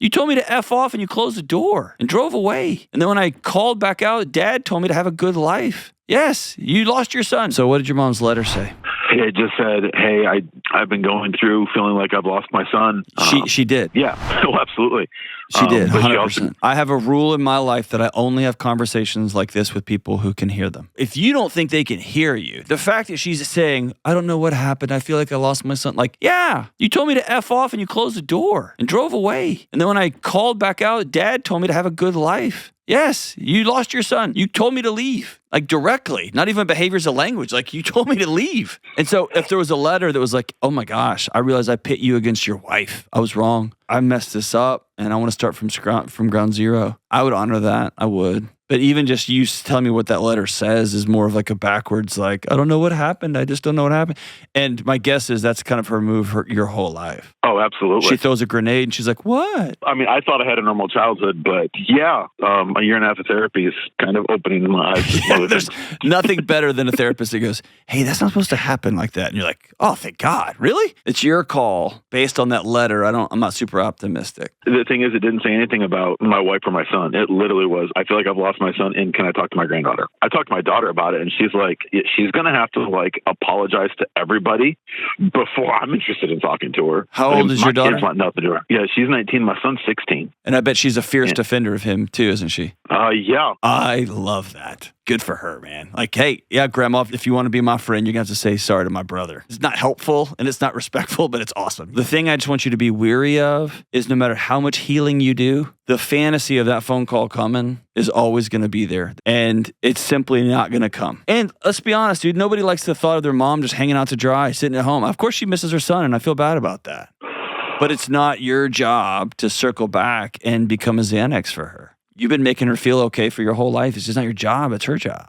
You told me to F off and you closed the door and drove away. And then when I called back out, Dad told me to have a good life. Yes, you lost your son. So what did your mom's letter say? It just said, hey, I've been going through feeling like I've lost my son. She did. Yeah, well, absolutely. She did, 100%. I have a rule in my life that I only have conversations like this with people who can hear them. If you don't think they can hear you, the fact that she's saying, I don't know what happened, I feel like I lost my son. Like, yeah, you told me to F off and you closed the door and drove away. And then when I called back out, Dad told me to have a good life. Yes, you lost your son. You told me to leave. Like directly, not even behaviors of language. Like you told me to leave. And so if there was a letter that was like, oh my gosh, I realized I pit you against your wife. I was wrong. I messed this up and I want to start from ground zero. I would honor that. I would. But even just you telling me what that letter says is more of like a backwards, like, I don't know what happened. I just don't know what happened. And my guess is that's kind of her move your whole life. Oh, absolutely. She throws a grenade and she's like, what? I mean, I thought I had a normal childhood, but yeah, a year and a half of therapy is kind of opening my eyes. Yeah, there's nothing better than a therapist that goes, hey, that's not supposed to happen like that. And you're like, oh, thank God. Really? It's your call based on that letter. I'm not super optimistic. The thing is, it didn't say anything about my wife or my son. It literally was, I feel like I've lost my son and can I talk to my granddaughter? I talked to my daughter about it and she's like, she's going to have to like apologize to everybody before I'm interested in talking to her. How old is your daughter? My kids want nothing to do with her. Yeah, she's 19. My son's 16. And I bet she's a fierce defender of him too, isn't she? Yeah. I love that. Good for her, man. Like, hey, yeah, Grandma, if you want to be my friend, you're going to have to say sorry to my brother. It's not helpful and it's not respectful, but it's awesome. The thing I just want you to be weary of is no matter how much healing you do, the fantasy of that phone call coming is always going to be there. And it's simply not going to come. And let's be honest, dude, nobody likes the thought of their mom just hanging out to dry, sitting at home. Of course she misses her son, and I feel bad about that. But it's not your job to circle back and become a Xanax for her. You've been making her feel okay for your whole life. It's just not your job. It's her job.